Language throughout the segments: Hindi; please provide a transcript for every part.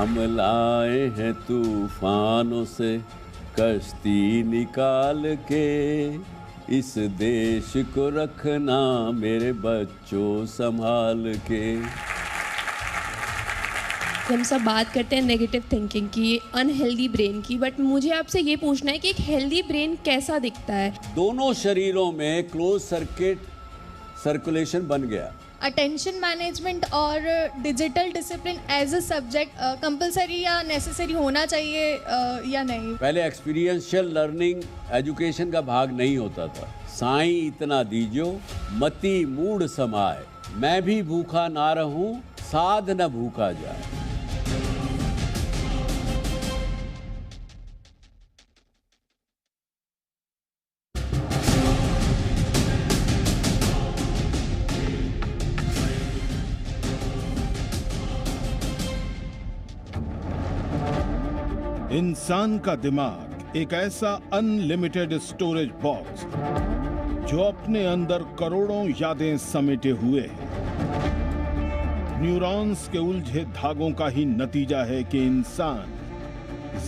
हम लाए हैं तूफानों से कश्ती निकाल के, इस देश को रखना मेरे बच्चों संभाल के। हम सब बात करते हैं नेगेटिव थिंकिंग की, अनहेल्दी ब्रेन की, बट मुझे आपसे ये पूछना है कि एक हेल्दी ब्रेन कैसा दिखता है? दोनों शरीरों में क्लोज सर्किट सर्कुलेशन बन गया। अटेंशन मैनेजमेंट और digital discipline as a subject compulsory या नेसेसरी होना चाहिए या नहीं? पहले एक्सपीरियंशियल लर्निंग एजुकेशन का भाग नहीं होता था। साईं इतना दीजो मती मूड समाए, मैं भी भूखा ना रहूं साध न भूखा जाए। इंसान का दिमाग एक ऐसा अनलिमिटेड स्टोरेज बॉक्स जो अपने अंदर करोड़ों यादें समेटे हुए है। न्यूरॉन्स के उलझे धागों का ही नतीजा है कि इंसान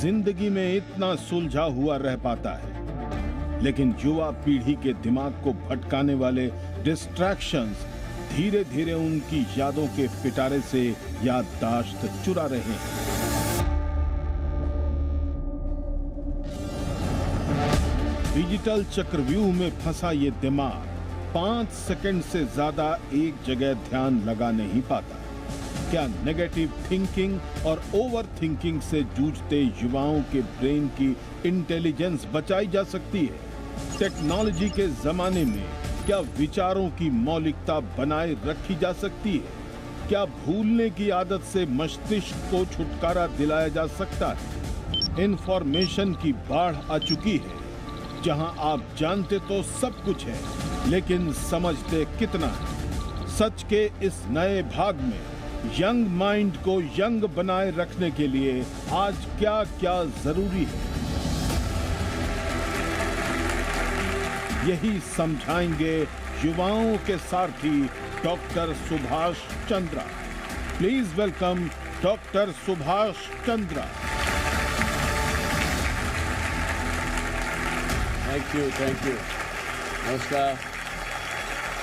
जिंदगी में इतना सुलझा हुआ रह पाता है, लेकिन युवा पीढ़ी के दिमाग को भटकाने वाले डिस्ट्रैक्शंस धीरे धीरे उनकी यादों के पिटारे से याददाश्त चुरा रहे हैं। डिजिटल चक्रव्यूह में फंसा ये दिमाग 5 सेकंड से ज्यादा एक जगह ध्यान लगा नहीं पाता। क्या नेगेटिव थिंकिंग और ओवर थिंकिंग से जूझते युवाओं के ब्रेन की इंटेलिजेंस बचाई जा सकती है? टेक्नोलॉजी के जमाने में क्या विचारों की मौलिकता बनाए रखी जा सकती है? क्या भूलने की आदत से मस्तिष्क को छुटकारा दिलाया जा सकता है? इंफॉर्मेशन की बाढ़ आ चुकी है, जहां आप जानते तो सब कुछ है, लेकिन समझते कितना है? सच के इस नए भाग में यंग माइंड को यंग बनाए रखने के लिए आज क्या क्या जरूरी है, यही समझाएंगे युवाओं के सारथी doctor Subhash Chandra. Please welcome doctor Subhash Chandra. Thank you. नमस्कार।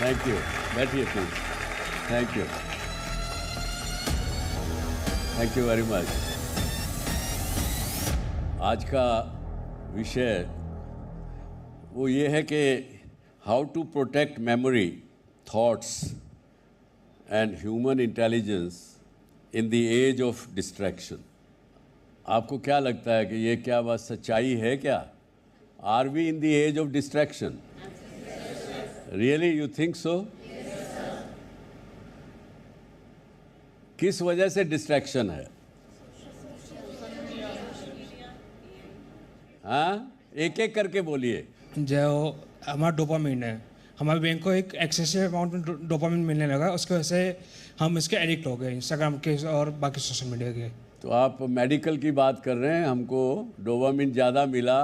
Thank you. बैठिए please. Thank you very much. आज का विषय वो ये है कि how to protect memory, thoughts and human intelligence in the age of distraction. आपको क्या लगता है कि ये क्या बात सच्चाई है क्या? Are we in the age of distraction? Really, you think so? किस वजह से डिस्ट्रैक्शन है? हाँ, एक एक करके बोलिए। जो हमारा डोपामिन है, हमारे ब्रेन को एक एक्सेसिव अमाउंट में डोपामिन मिलने लगा, उसकी वजह से हम इसके एडिक्ट हो गए, इंस्टाग्राम के और बाकी सोशल मीडिया के। तो आप मेडिकल की बात कर रहे हैं, हमको डोपामिन ज़्यादा मिला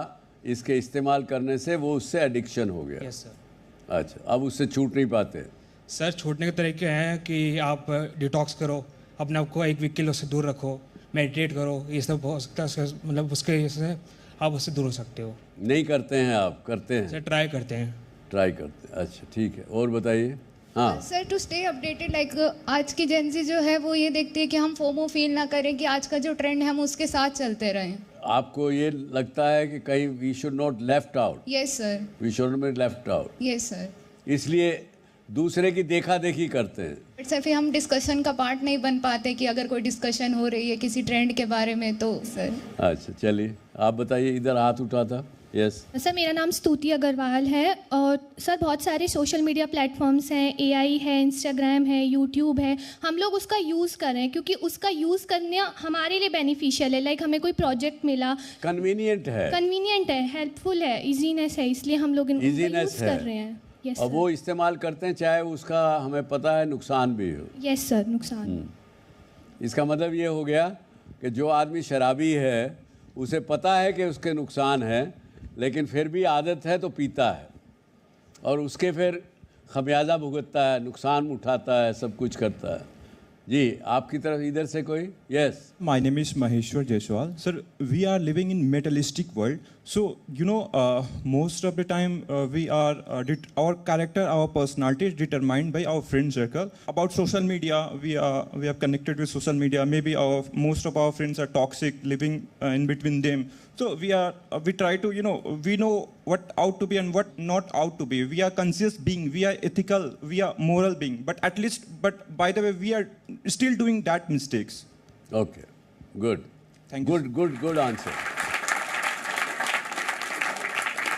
इसके इस्तेमाल करने से, वो उससे एडिक्शन हो गया। Yes sir. अच्छा, अब उससे छूट नहीं पाते? सर, छूटने के तरीके हैं कि आप डिटॉक्स करो, अपने आप को 1 वीक के लिए उससे दूर रखो, मेडिटेट करो, ये सब हो सकता है, मतलब उसके से आप उससे दूर हो सकते हो। नहीं करते हैं आप? करते हैं सर, ट्राई करते हैं। अच्छा ठीक है, और बताइए। हाँ sir, to stay updated, like आज की जेंजी जो है वो ये देखती है कि हम फोमो फील ना करें, कि आज का जो ट्रेंड है हम उसके साथ चलते रहें। आपको ये लगता है कि कहीं we should not left out? Yes sir. We should not be left out. Yes sir. इसलिए दूसरे की देखा देखी करते हैं। बट सर, फिर हम डिस्कशन का पार्ट नहीं बन पाते कि अगर कोई डिस्कशन हो रही है किसी ट्रेंड के बारे में तो सर। अच्छा चलिए, आप बताइए। इधर हाथ उठा था। यस सर, मेरा नाम स्तुति अग्रवाल है और सर बहुत सारे सोशल मीडिया प्लेटफॉर्म्स हैं, एआई है, इंस्टाग्राम है, यूट्यूब है, हम लोग उसका यूज़ कर रहे हैं क्योंकि उसका यूज़ करना हमारे लिए बेनिफिशियल है। लाइक हमें कोई प्रोजेक्ट मिला, कन्वीनियंट है, हेल्पफुल है, इजीनेस है, इसलिए हम लोग इनको यूज़ कर रहे हैं। यस और वो इस्तेमाल करते हैं चाहे उसका हमें पता है नुकसान भी हो। यस सर, नुकसान। इसका मतलब ये हो गया कि जो आदमी शराबी है उसे पता है कि उसके नुकसान है, लेकिन फिर भी आदत है तो पीता है और उसके फिर खमियाजा भुगतता है, नुकसान उठाता है, सब कुछ करता है। जी आपकी तरफ इधर से कोई? Yes. My name is Maheshwar Jaiswal. Sir, we are living in materialistic world. So, most of the time our character, our personality is determined by our friend circle. About social media, we are connected with social media. Maybe most of our friends are toxic, living in between them. So we try to, we know what out to be and what not out to be. We are conscious being, we are ethical, we are moral being. But by the way, we are still doing that mistakes. Okay, good. Thank you. Good answer.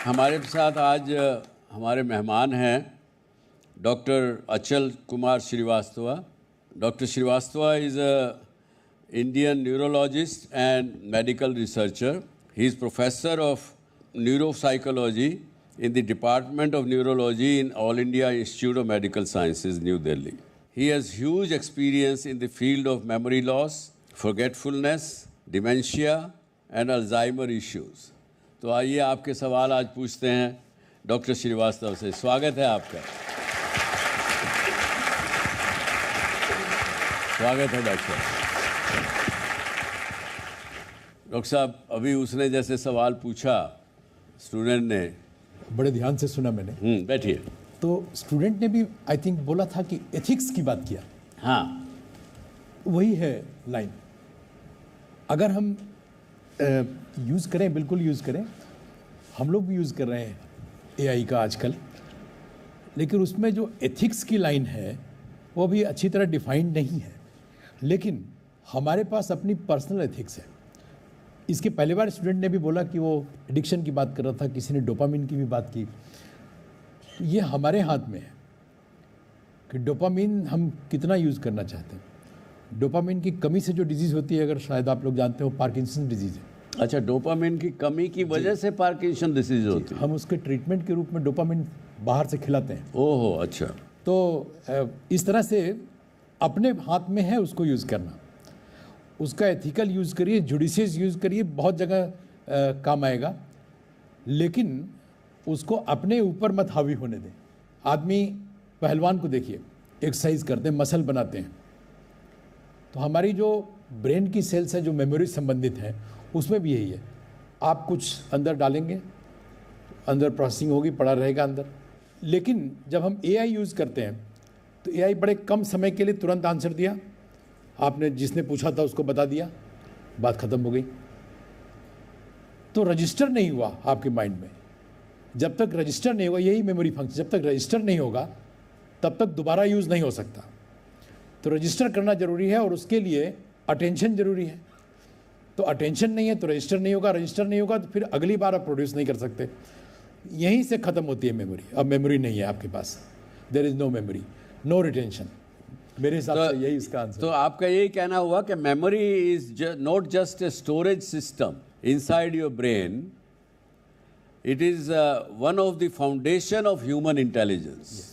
हमारे साथ आज हमारे मेहमान हैं doctor Achal Kumar Shrivastava. Doctor Shrivastava is a Indian neurologist and medical researcher. He is professor of neuropsychology in the Department of Neurology in All India Institute of Medical Sciences, New Delhi. He has huge experience in the field of memory loss, forgetfulness, dementia and Alzheimer issues. तो आइए आपके सवाल आज पूछते हैं डॉक्टर श्रीवास्तव से. स्वागत है आपका. स्वागत है डॉक्टर. डॉक्टर साहब, अभी उसने जैसे सवाल पूछा स्टूडेंट ने, बड़े ध्यान से सुना मैंने. बैठिए. तो स्टूडेंट ने भी आई थिंक बोला था कि एथिक्स की बात किया. हाँ, वही है लाइन. अगर हम यूज़ करें, बिल्कुल यूज़ करें. हम लोग भी यूज़ कर रहे हैं एआई का आजकल, लेकिन उसमें जो एथिक्स की लाइन है वो भी अच्छी तरह डिफाइंड नहीं है. लेकिन हमारे पास अपनी पर्सनल एथिक्स है. इसके पहले बार स्टूडेंट ने भी बोला कि वो एडिक्शन की बात कर रहा था, किसी ने डोपामिन की भी बात की. तो ये हमारे हाथ में है कि डोपामिन हम कितना यूज़ करना चाहते हैं. डोपामिन की कमी से जो डिजीज़ होती है, अगर शायद आप लोग जानते हो, पार्किंसन डिजीज़ है. अच्छा, डोपामिन की कमी की वजह से पार्किंसन डिसीज होती है. हम उसके ट्रीटमेंट के रूप में डोपामिन बाहर से खिलाते हैं. ओहो, अच्छा. तो इस तरह से अपने हाथ में है उसको यूज़ करना. उसका एथिकल यूज़ करिए, जुडिशियस यूज़ करिए, बहुत जगह काम आएगा. लेकिन उसको अपने ऊपर मत हावी होने दें. आदमी पहलवान को देखिए, एक्सरसाइज करते हैं, मसल बनाते हैं. तो हमारी जो ब्रेन की सेल्स है जो मेमोरी संबंधित है, उसमें भी यही है. आप कुछ अंदर डालेंगे, अंदर प्रोसेसिंग होगी, पड़ा रहेगा अंदर. लेकिन जब हम एआई यूज़ करते हैं तो एआई बड़े कम समय के लिए तुरंत आंसर दिया, आपने जिसने पूछा था उसको बता दिया, बात ख़त्म हो गई. तो रजिस्टर नहीं हुआ आपके माइंड में. जब तक रजिस्टर नहीं होगा, यही मेमोरी फंक्शन, जब तक रजिस्टर नहीं होगा तब तक दोबारा यूज़ नहीं हो सकता. तो रजिस्टर करना ज़रूरी है और उसके लिए अटेंशन ज़रूरी है. तो अटेंशन नहीं है तो रजिस्टर नहीं होगा, रजिस्टर नहीं होगा तो फिर अगली बार आप प्रोड्यूस नहीं कर सकते. यहीं से ख़त्म होती है मेमोरी. अब मेमोरी नहीं है आपके पास, there is no memory, no retention. मेरे हिसाब से यही इसका आंसर. तो आपका यही कहना हुआ कि memory is not just a storage system inside your brain, it is one of the foundation of human intelligence.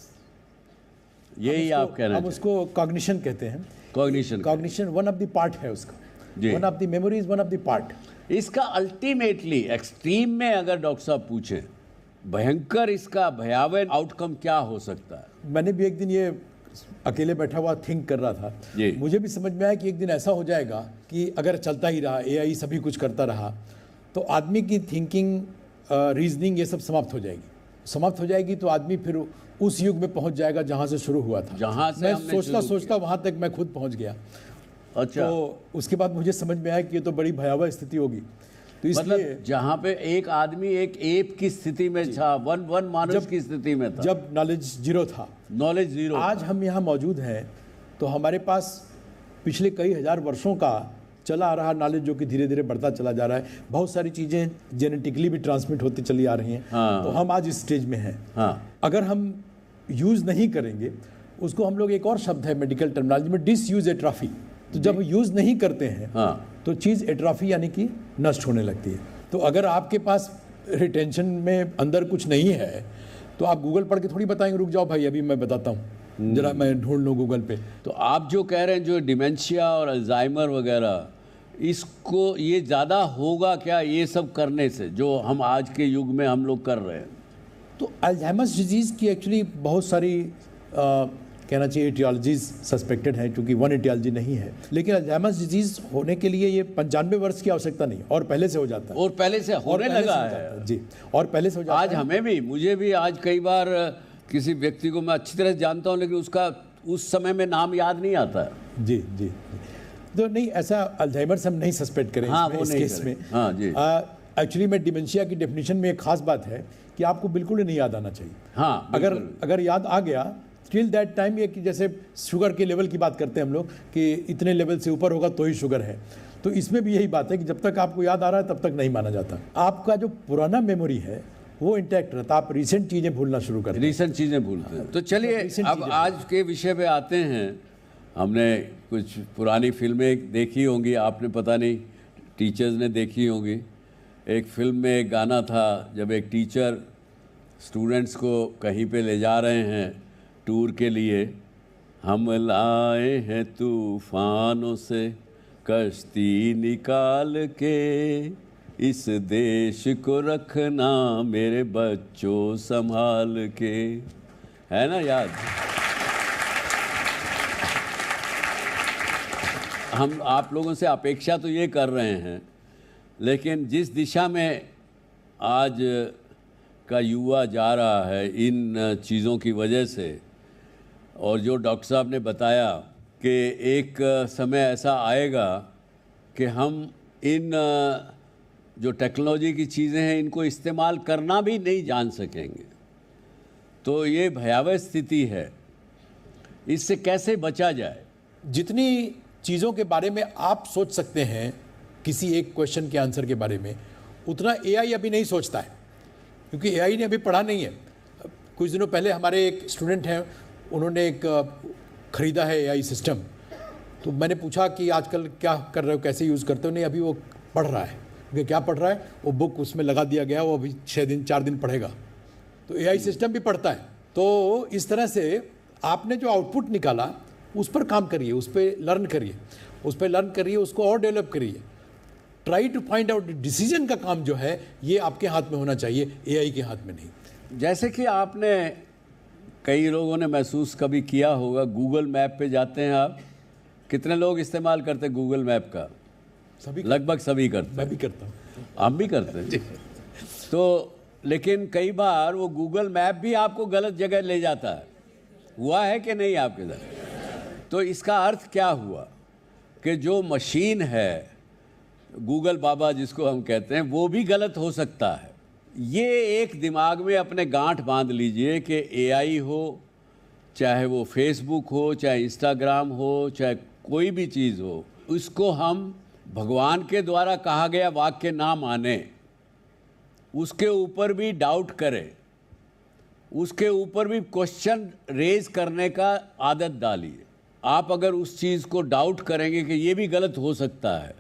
यही आप कहना हम उसको कॉग्निशन कहते हैं. Cognition one of the part है उसका. One of the memory is one of the part. इसका अल्टीमेटली एक्सट्रीम में अगर डॉक्टर साहब पूछें, भयंकर इसका भयावह आउटकम क्या हो सकता है? मैंने भी एक दिन ये अकेले बैठा हुआ थिंक कर रहा था. मुझे भी समझ में आया कि एक दिन ऐसा हो जाएगा कि अगर चलता ही रहा, एआई सभी कुछ करता रहा, तो आदमी की थिंकिंग, रीजनिंग, ये सब समाप्त हो जाएगी. समाप्त हो जाएगी तो आदमी फिर उस युग में पहुंच जाएगा जहां से शुरू हुआ था. जहां से मैं सोचता वहां तक मैं खुद पहुंच गया. अच्छा. तो उसके बाद मुझे समझ में आया कि ये तो बड़ी भयावह स्थिति होगी. तो इसलिए मतलब जहां पे एक आदमी एक एप की स्थिति में था, वन मानुष की स्थिति में था, जब नॉलेज जीरो था. Knowledge zero. आज हम यहाँ मौजूद हैं तो हमारे पास पिछले कई हजार वर्षों का चला आ रहा नॉलेज जो कि धीरे धीरे बढ़ता चला जा रहा है. बहुत सारी चीज़ें जेनेटिकली भी ट्रांसमिट होती चली आ रही हैं. हाँ. तो हम आज इस स्टेज में हैं. हाँ. अगर हम यूज़ नहीं करेंगे, उसको हम लोग, एक और शब्द है मेडिकल टर्मिनोलॉजी में, डिसयूज एट्रॉफी. तो जब यूज़ नहीं करते हैं, हाँ, तो चीज़ एट्रॉफी यानी कि नष्ट होने लगती है. तो अगर आपके पास रिटेंशन में अंदर कुछ नहीं है तो आप गूगल पढ़ के थोड़ी बताएंगे, रुक जाओ भाई अभी मैं बताता हूँ, जरा मैं ढूंढ लूँ गूगल पे. तो आप जो कह रहे हैं, जो डिमेंशिया और अल्जाइमर वगैरह, इसको ये ज़्यादा होगा क्या ये सब करने से, जो हम आज के युग में हम लोग कर रहे हैं? तो अल्जाइमर्स डिजीज़ की एक्चुअली बहुत सारी कहना चाहिए एटियोलॉजीज सस्पेक्टेड हैं, क्योंकि वन एटियोलॉजी नहीं है। लेकिन अल्जाइमर्स डिजीज होने के लिए ये 95 वर्ष की आवश्यकता नहीं, और पहले से हो जाता है, और पहले से होने लगा है जी, और पहले से हो जाता आज है। हमें भी, मुझे भी आज कई बार किसी व्यक्ति को मैं अच्छी तरह से जानता हूं, लेकिन उसका उस समय में नाम याद नहीं आता है। जी जी, तो नहीं, ऐसा अल्जाइमर्स हम नहीं सस्पेक्ट करें हाँ, इसमें, वो इस नहीं केस में। करें। हाँ जी। एक्चुअली में डिमेंशिया की डेफिनेशन में एक खास बात है कि आपको बिल्कुल ही नहीं याद आना चाहिए। हाँ, अगर याद आ गया टिल दैट टाइम, ये कि जैसे शुगर के लेवल की बात करते हैं हम लोग कि इतने लेवल से ऊपर होगा तो ही शुगर है, तो इसमें भी यही बात है कि जब तक आपको याद आ रहा है तब तक नहीं माना जाता। आपका जो पुराना मेमोरी है वो इंटैक्ट रहता, आप रिसेंट चीज़ें भूलना शुरू करते हैं। रिसेंट चीज़ें भूलते हैं। तो चलिए अब आज के विषय पे आते हैं। हमने कुछ पुरानी फिल्में देखी होंगी, आपने पता नहीं टीचर्स ने देखी होंगी। एक फिल्म में एक गाना था, जब एक टीचर स्टूडेंट्स को कहीं पे ले जा रहे हैं टूर के लिए, हम लाए हैं तूफानों से कश्ती निकाल के, इस देश को रखना मेरे बच्चों संभाल के, है ना याद? हम आप लोगों से अपेक्षा तो ये कर रहे हैं, लेकिन जिस दिशा में आज का युवा जा रहा है इन चीज़ों की वजह से, और जो डॉक्टर साहब ने बताया कि एक समय ऐसा आएगा कि हम इन जो टेक्नोलॉजी की चीज़ें हैं इनको इस्तेमाल करना भी नहीं जान सकेंगे, तो ये भयावह स्थिति है। इससे कैसे बचा जाए? जितनी चीज़ों के बारे में आप सोच सकते हैं किसी एक क्वेश्चन के आंसर के बारे में, उतना एआई अभी नहीं सोचता है, क्योंकि एआई ने अभी पढ़ा नहीं है। कुछ दिनों पहले हमारे एक स्टूडेंट हैं, उन्होंने एक ख़रीदा है एआई सिस्टम, तो मैंने पूछा कि आजकल क्या कर रहे हो, कैसे यूज़ करते हो? नहीं, अभी वो पढ़ रहा है। क्योंकि क्या पढ़ रहा है? वो बुक उसमें लगा दिया गया, वो अभी 4 दिन पढ़ेगा। तो एआई सिस्टम भी पढ़ता है। तो इस तरह से आपने जो आउटपुट निकाला उस पर काम करिए, उस पर लर्न करिए, उसको और डेवलप करिए। Try to find out decision का काम जो है ये आपके हाथ में होना चाहिए, एआई के हाथ में नहीं। जैसे कि आपने, कई लोगों ने महसूस कभी किया होगा, गूगल मैप पे जाते हैं आप, कितने लोग इस्तेमाल करते हैं गूगल मैप का? सभी, लगभग सभी करते हैं। मैं भी करता हूँ, आप भी करते हैं। तो लेकिन कई बार वो गूगल मैप भी आपको गलत जगह ले जाता है। हुआ है कि नहीं आपके साथ? तो इसका अर्थ क्या हुआ कि जो मशीन है, गूगल बाबा जिसको हम कहते हैं, वो भी गलत हो सकता है। ये एक दिमाग में अपने गांठ बांध लीजिए कि एआई हो, चाहे वो फेसबुक हो, चाहे इंस्टाग्राम हो, चाहे कोई भी चीज़ हो, उसको हम भगवान के द्वारा कहा गया वाक्य ना माने, उसके ऊपर भी डाउट करें, उसके ऊपर भी क्वेश्चन रेज करने का आदत डालिए। आप अगर उस चीज़ को डाउट करेंगे कि ये भी गलत हो सकता है,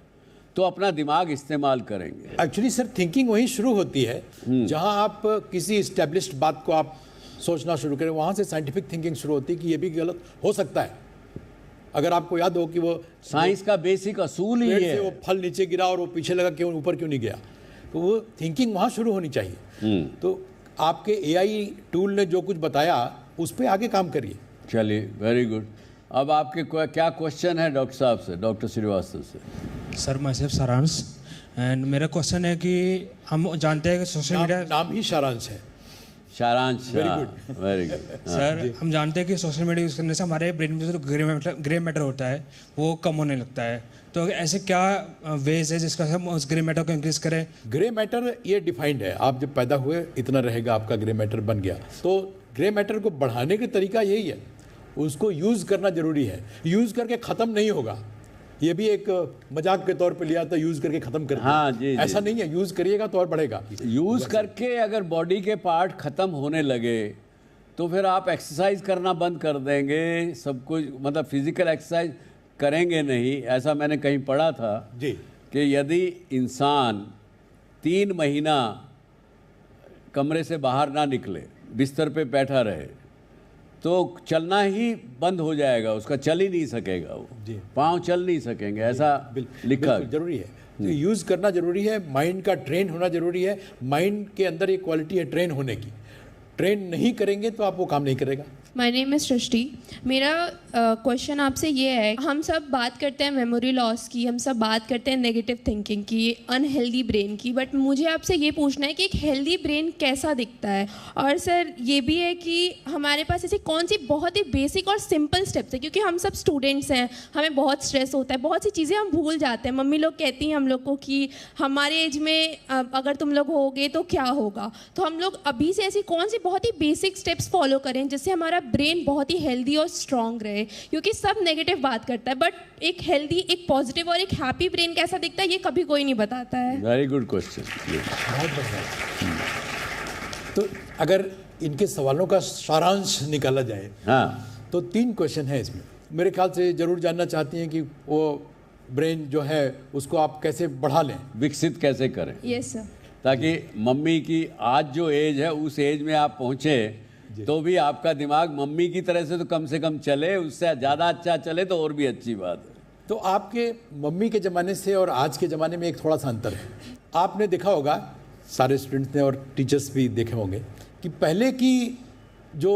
तो अपना दिमाग इस्तेमाल करेंगे। एक्चुअली सर, थिंकिंग वहीं शुरू होती है जहां आप किसी इस्टेब्लिश्ड बात को आप सोचना शुरू करें, वहां से साइंटिफिक थिंकिंग शुरू होती है कि ये भी गलत हो सकता है। अगर आपको याद हो कि वो साइंस का बेसिक असूल ही पेड़ है, से वो फल नीचे गिरा और वो पीछे लगा, क्यों ऊपर क्यों नहीं गया? तो वो थिंकिंग वहां शुरू होनी चाहिए। तो आपके एआई टूल ने जो कुछ बताया उस पर आगे काम करिए। चलिए, वेरी गुड। अब आपके क्या क्वेश्चन है डॉक्टर साहब से, डॉक्टर श्रीवास्तव से? सर, मैं सिर्फ सारांश, एंड मेरा क्वेश्चन है कि हम जानते हैं कि सोशल मीडिया, नाम ही सारांश है। सारांश, very good, very good. Sir हम जानते हैं कि सोशल मीडिया यूज़ करने से हमारे ब्रेन में जो ग्रे मैटर होता है वो कम होने लगता है। तो ऐसे क्या वेज है जिसका हम उस ग्रे मैटर को इंक्रीज करें? ग्रे मैटर ये डिफाइंड है, आप जब पैदा हुए इतना रहेगा, आपका ग्रे मैटर बन गया। तो ग्रे मैटर को बढ़ाने का तरीका यही है, उसको यूज़ करना जरूरी है। यूज़ करके ख़त्म नहीं होगा, ये भी एक मजाक के तौर पे लिया था, यूज़ करके ख़त्म कर। हाँ जी, ऐसा नहीं है, यूज़ करिएगा तो और बढ़ेगा। यूज़ करके अगर बॉडी के पार्ट ख़त्म होने लगे तो फिर आप एक्सरसाइज करना बंद कर देंगे, सब कुछ, मतलब फिजिकल एक्सरसाइज करेंगे नहीं। ऐसा मैंने कहीं पढ़ा था जी कि यदि इंसान 3 महीना कमरे से बाहर ना निकले, बिस्तर पे बैठा रहे, तो चलना ही बंद हो जाएगा, उसका चल ही नहीं सकेगा, वो पाँव चल नहीं सकेंगे, ऐसा लिखा। जरूरी है, तो यूज़ करना जरूरी है। माइंड का ट्रेन होना जरूरी है। माइंड के अंदर एक क्वालिटी है ट्रेन होने की। ट्रेन नहीं करेंगे तो आप वो काम नहीं करेगा। माय नेम इज़ सृष्टि। मेरा क्वेश्चन आपसे ये है, हम सब बात करते हैं मेमोरी लॉस की, हम सब बात करते हैं नेगेटिव थिंकिंग की, अनहेल्दी ब्रेन की, बट मुझे आपसे ये पूछना है कि एक हेल्दी ब्रेन कैसा दिखता है। और सर ये भी है कि हमारे पास ऐसी कौन सी बहुत ही बेसिक और सिंपल स्टेप्स है, क्योंकि हम सब स्टूडेंट्स हैं, हमें बहुत स्ट्रेस होता है, बहुत सी चीज़ें हम भूल जाते हैं। मम्मी लोग कहती हैं हम लोग को कि हमारे एज में अगर तुम लोग होगे तो क्या होगा, तो हम लोग अभी से ऐसी कौन सी बहुत ही बेसिक स्टेप्स फॉलो करें जिससे हमारा ब्रेन बहुत ही हेल्दी और स्ट्रांग रहे, क्योंकि सब नेगेटिव बात करता है, बट एक हेल्दी, एक पॉजिटिव और एक हैप्पी ब्रेन कैसा दिखता है ये कभी कोई नहीं बताता है। Very good question. बहुत बढ़िया। तो अगर इनके सवालों का सारांश निकाला जाए, हाँ, तो 3 क्वेश्चन है इसमें। मेरे ख्याल से जरूर जानना चाहती हैं कि वो ब्रेन जो है उसको आप कैसे बढ़ा लें, विकसित कैसे करें, यस सर, ताकि मम्मी की आज जो एज है उस एज में आप पहुँचे तो भी आपका दिमाग मम्मी की तरह से तो कम चले, उससे ज़्यादा अच्छा चले तो और भी अच्छी बात है। तो आपके मम्मी के ज़माने से और आज के ज़माने में एक थोड़ा सा अंतर है। आपने देखा होगा, सारे स्टूडेंट्स ने और टीचर्स भी देखे होंगे, कि पहले की जो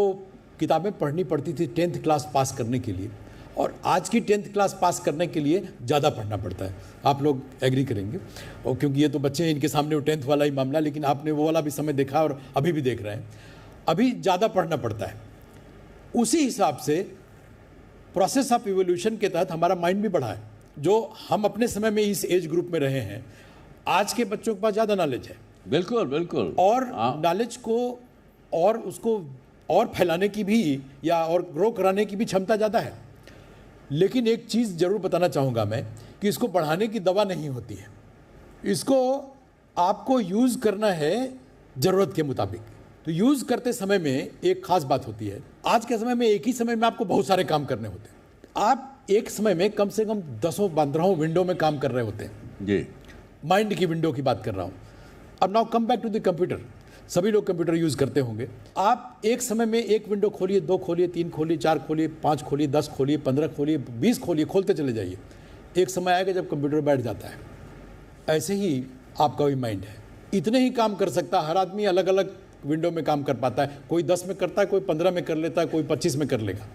किताबें पढ़नी पड़ती थी 10th क्लास पास करने के लिए, और आज की 10th क्लास पास करने के लिए ज़्यादा पढ़ना पड़ता है। आप लोग एग्री करेंगे, और क्योंकि ये तो बच्चे हैं, इनके सामने वो 10th वाला ही मामला, लेकिन आपने वो वाला भी समय देखा और अभी भी देख रहे हैं, अभी ज़्यादा पढ़ना पड़ता है। उसी हिसाब से प्रोसेस ऑफ इवोल्यूशन के तहत हमारा माइंड भी बढ़ा है। जो हम अपने समय में इस एज ग्रुप में रहे हैं, आज के बच्चों के पास ज़्यादा नॉलेज है। बिल्कुल बिल्कुल। और नॉलेज को और उसको और फैलाने की भी या और ग्रो कराने की भी क्षमता ज़्यादा है। लेकिन एक चीज़ ज़रूर बताना चाहूँगा मैं, कि इसको बढ़ाने की दवा नहीं होती है, इसको आपको यूज़ करना है ज़रूरत के मुताबिक। तो यूज़ करते समय में एक खास बात होती है, आज के समय में एक ही समय में आपको बहुत सारे काम करने होते हैं। आप एक समय में कम से कम 10-15 विंडो में काम कर रहे होते हैं जी। माइंड की विंडो की बात कर रहा हूँ। अब now come back to the computer. सभी लोग कंप्यूटर यूज़ करते होंगे। आप एक समय में एक विंडो खोलिए, 2 खोलिए, 3 खोलिए, 4 खोलिए, 5 खोलिए, 10 खोलिए, 15 खोलिए, 20 खोलिए, खोलते चले जाइए। एक समय आएगा जब कंप्यूटर बैठ जाता है। ऐसे ही आपका भी माइंड है, इतने ही काम कर सकता है। हर आदमी अलग अलग विंडो में काम कर पाता है, कोई 10 में करता है, कोई 15 में कर लेता है, कोई 25 में कर लेगा,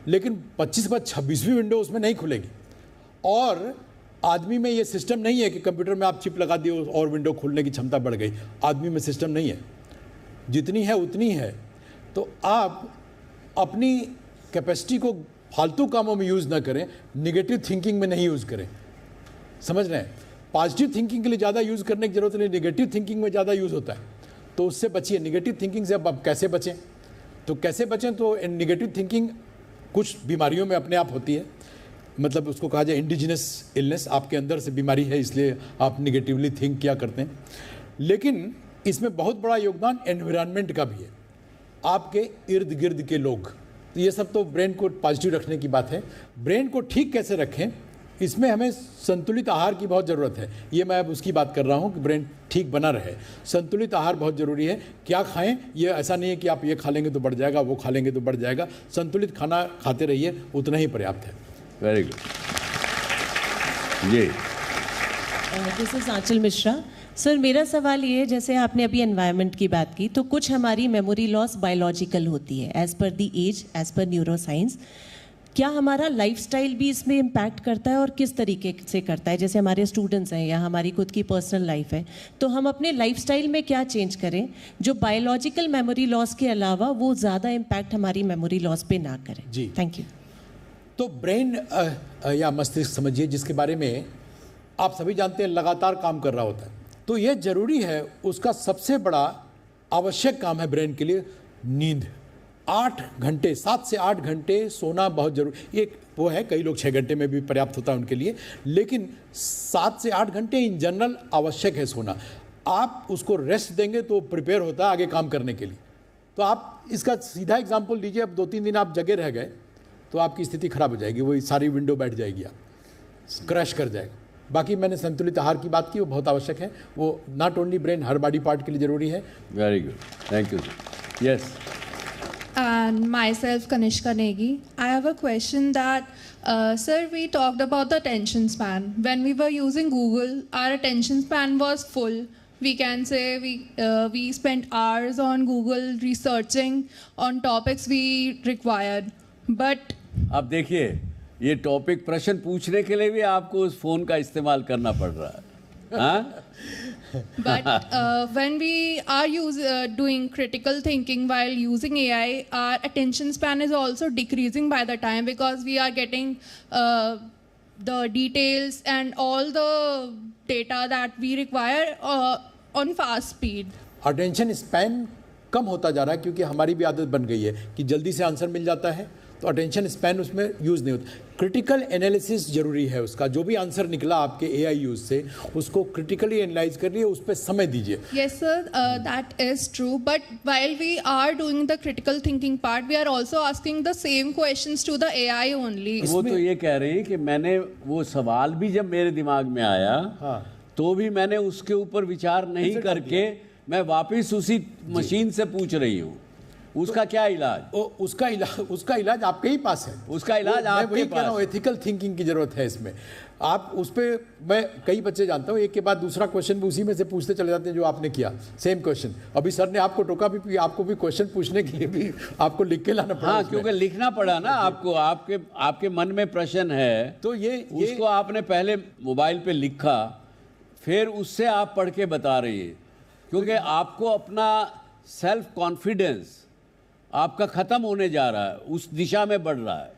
लेकिन 25 पर 26वीं विंडो उसमें नहीं खुलेगी। और आदमी में ये सिस्टम नहीं है कि कंप्यूटर में आप चिप लगा दिए और विंडो खोलने की क्षमता बढ़ गई। आदमी में सिस्टम नहीं है, जितनी है उतनी है। तो आप अपनी कैपेसिटी को फालतू कामों में यूज़ ना करें, निगेटिव थिंकिंग में नहीं यूज़ करें। समझ रहे हैं? पॉजिटिव थिंकिंग के लिए ज़्यादा यूज़ करने की जरूरत नहीं, निगेटिव थिंकिंग में ज़्यादा यूज़ होता है, तो उससे बचिए। निगेटिव थिंकिंग से अब कैसे बचें? तो कैसे बचें? तो निगेटिव थिंकिंग कुछ बीमारियों में अपने आप होती है, मतलब उसको कहा जाए इंडिजिनस इलनेस, आपके अंदर से बीमारी है इसलिए आप निगेटिवली थिंक किया करते हैं। लेकिन इसमें बहुत बड़ा योगदान एनवायरनमेंट का भी है, आपके इर्द गिर्द के लोग। तो ये सब तो ब्रेन को पॉजिटिव रखने की बात है। ब्रेन को ठीक कैसे रखें, इसमें हमें संतुलित आहार की बहुत ज़रूरत है। ये मैं अब उसकी बात कर रहा हूँ कि ब्रेन ठीक बना रहे। संतुलित आहार बहुत ज़रूरी है। क्या खाएं, ये ऐसा नहीं है कि आप ये खा लेंगे तो बढ़ जाएगा, वो खा लेंगे तो बढ़ जाएगा। संतुलित खाना खाते रहिए, उतना ही पर्याप्त है। Very good. जी, this is Anchal Mishra. Sir मेरा सवाल ये है, जैसे आपने अभी एनवायरनमेंट की बात की, तो कुछ हमारी मेमोरी लॉस बायोलॉजिकल होती है as per the age, as per neuroscience. क्या हमारा लाइफस्टाइल भी इसमें इम्पैक्ट करता है और किस तरीके से करता है? जैसे हमारे स्टूडेंट्स हैं या हमारी खुद की पर्सनल लाइफ है, तो हम अपने लाइफस्टाइल में क्या चेंज करें जो बायोलॉजिकल मेमोरी लॉस के अलावा वो ज़्यादा इम्पैक्ट हमारी मेमोरी लॉस पे ना करें? जी, थैंक यू। तो ब्रेन या मस्तिष्क समझिए, जिसके बारे में आप सभी जानते हैं लगातार काम कर रहा होता है, तो ये जरूरी है। उसका सबसे बड़ा आवश्यक काम है ब्रेन के लिए नींद। 8 घंटे, 7 से 8 घंटे सोना बहुत जरूरी। एक वो है, कई लोग 6 घंटे में भी पर्याप्त होता है उनके लिए, लेकिन 7 से 8 घंटे इन जनरल आवश्यक है सोना। आप उसको रेस्ट देंगे तो प्रिपेयर होता है आगे काम करने के लिए। तो आप इसका सीधा एग्जाम्पल लीजिए, अब 2-3 दिन आप जगे रह गए तो आपकी स्थिति खराब हो जाएगी, वही सारी विंडो बैठ जाएगी, आप क्रैश कर जाएगा। बाकी मैंने संतुलित आहार की बात की, वो बहुत आवश्यक है। वो not only brain, her body part के लिए जरूरी है। Very good, thank you. Yes, And myself, Kanishka Negi. I have a question that, sir, we talked about the attention span. When we were using Google, our attention span was full we can say we spent hours on Google researching on topics we required, but अब देखिए ये टॉपिक प्रश्न पूछने के लिए भी आपको उस फोन का इस्तेमाल करना पड़ रहा है, हाँ? when we are doing critical thinking while using AI, our attention span is also decreasing by the time, because we are getting the details and all the data that we require on fast speed. Attention span कम होता जा रहा है क्योंकि हमारी भी आदत बन गई है कि जल्दी से आंसर मिल जाता है, तो अटेंशन स्पैन उसमें यूज़ नहीं होता। क्रिटिकल एनालिसिस जरूरी है उसका, जो भी आंसर निकला आपके AI यूज से उसको क्रिटिकली एनालाइज करिए, उस पर समय दीजिए। Yes sir, that is true, but while we are doing the critical thinking part, we are also asking the same questions to the AI only. वो तो ये कह रही है कि मैंने वो सवाल भी जब मेरे दिमाग में आया, हाँ, तो भी मैंने उसके ऊपर विचार नहीं करके मैं वापस उसी मशीन से पूछ रही हूँ उसका क्या इलाज। उसका इलाज आपके ही पास है, उसका इलाज आपके पास। कह रहा हूँ एथिकल थिंकिंग की जरूरत है इसमें। आप उस पर, मैं कई बच्चे जानता हूँ एक के बाद दूसरा क्वेश्चन भी उसी में से पूछते चले जाते हैं जो आपने किया, सेम क्वेश्चन। अभी सर ने आपको टोका भी, आपको भी क्वेश्चन पूछने के लिए भी आपको लिख के लाना पड़ा। हाँ, क्योंकि लिखना पड़ा ना आपको, आपके मन में प्रश्न है तो ये उसको आपने पहले मोबाइल पे लिखा, फिर उससे आप पढ़ के बता रही है, क्योंकि आपको अपना सेल्फ कॉन्फिडेंस आपका ख़त्म होने जा रहा है, उस दिशा में बढ़ रहा है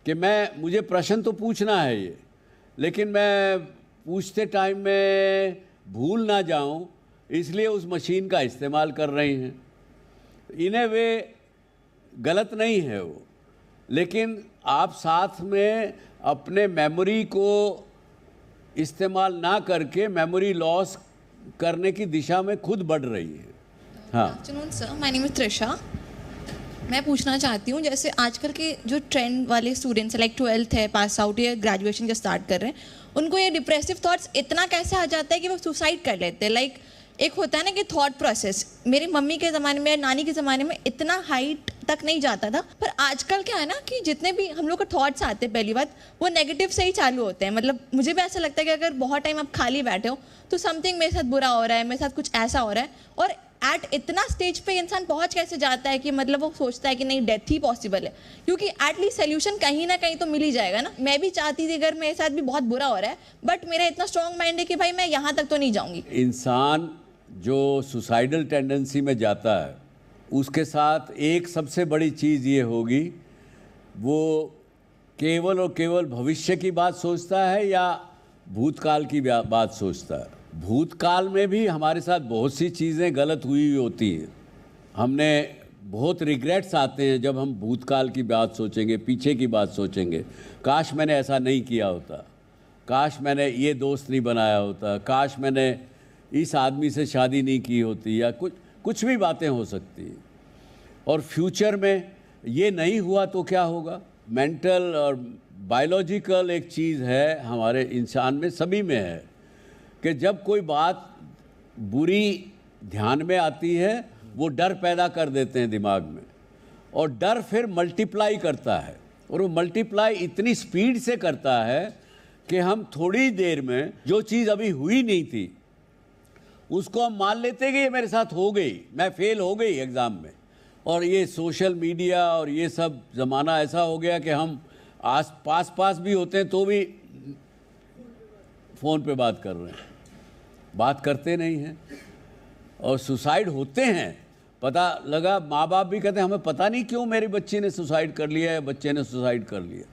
कि मुझे प्रश्न तो पूछना है ये, लेकिन मैं पूछते टाइम में भूल ना जाऊं, इसलिए उस मशीन का इस्तेमाल कर रही हैं। इन्हें वे गलत नहीं है वो, लेकिन आप साथ में अपने मेमोरी को इस्तेमाल ना करके मेमोरी लॉस करने की दिशा में खुद बढ़ रही है। हाँ, afternoon sir, my name is Trisha. मैं पूछना चाहती हूँ, जैसे आजकल के जो ट्रेंड वाले स्टूडेंट्स लाइक 12th है, पास आउट या ग्रेजुएशन जो स्टार्ट कर रहे हैं, उनको ये डिप्रेसिव थॉट्स इतना कैसे आ जाता है कि वो सुसाइड कर लेते हैं। लाइक एक होता है ना कि थॉट प्रोसेस, मेरी मम्मी के ज़माने में, नानी के ज़माने में इतना हाइट तक नहीं जाता था, पर आजकल क्या है ना कि जितने भी हम लोग को थॉट्स आते हैं, पहली बात वो नेगेटिव से ही चालू होते हैं। मतलब मुझे भी ऐसा लगता है कि अगर बहुत टाइम आप खाली बैठे हो तो समथिंग मेरे साथ बुरा हो रहा है, मेरे साथ कुछ ऐसा हो रहा है, और एट इतना स्टेज पे इंसान पहुंच कैसे जाता है कि मतलब वो सोचता है कि नहीं, डेथ ही पॉसिबल है, क्योंकि एटलीस्ट सोल्यूशन कहीं ना कहीं तो मिल ही जाएगा ना। मैं भी चाहती थी अगर मेरे साथ भी बहुत बुरा हो रहा है, बट मेरा इतना स्ट्रॉन्ग माइंड है कि भाई मैं यहाँ तक तो नहीं जाऊँगी। इंसान जो सुसाइडल टेंडेंसी में जाता है उसके साथ एक सबसे बड़ी चीज़ ये होगी, वो केवल और केवल भविष्य की बात सोचता है या भूतकाल की बात सोचता है। भूतकाल में भी हमारे साथ बहुत सी चीज़ें गलत हुई होती हैं, हमने बहुत रिग्रेट्स आते हैं जब हम भूतकाल की बात सोचेंगे, पीछे की बात सोचेंगे, काश मैंने ऐसा नहीं किया होता, काश मैंने ये दोस्त नहीं बनाया होता, काश मैंने इस आदमी से शादी नहीं की होती, या कुछ भी बातें हो सकती हैं। और फ्यूचर में ये नहीं हुआ तो क्या होगा। मेंटल और बायोलॉजिकल एक चीज़ है हमारे इंसान में, सभी में है, कि जब कोई बात बुरी ध्यान में आती है वो डर पैदा कर देते हैं दिमाग में, और डर फिर मल्टीप्लाई करता है, और वो मल्टीप्लाई इतनी स्पीड से करता है कि हम थोड़ी देर में जो चीज़ अभी हुई नहीं थी उसको हम मान लेते हैं कि ये मेरे साथ हो गई, मैं फेल हो गई एग्ज़ाम में। और ये सोशल मीडिया और ये सब ज़माना ऐसा हो गया कि हम पास भी होते हैं तो भी फ़ोन पे बात कर रहे हैं, बात करते नहीं हैं, और सुसाइड होते हैं। पता लगा, माँ बाप भी कहते हैं हमें पता नहीं क्यों मेरी बच्ची ने सुसाइड कर लिया है, बच्चे ने सुसाइड कर लिया,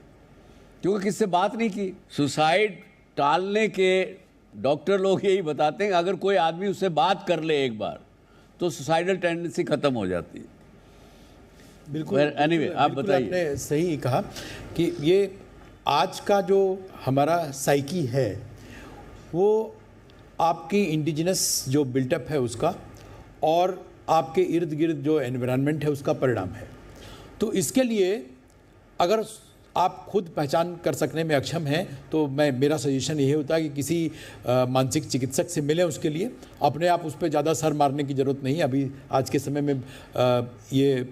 क्योंकि किससे बात नहीं की। सुसाइड टालने के डॉक्टर लोग यही बताते हैं, अगर कोई आदमी उससे बात कर ले एक बार तो सुसाइडल टेंडेंसी ख़त्म हो जाती है। बिल्कुल। एनीवे, आप बताइए। आपने सही कहा कि ये आज का जो हमारा साइकी है वो आपकी इंडिजिनस जो बिल्टअप है उसका, और आपके इर्द गिर्द जो एनवायरनमेंट है उसका परिणाम है। तो इसके लिए अगर आप खुद पहचान कर सकने में अक्षम हैं तो मेरा सजेशन ये होता है कि किसी मानसिक चिकित्सक से मिलें। उसके लिए अपने आप उस पर ज़्यादा सर मारने की ज़रूरत नहीं है। अभी आज के समय में ये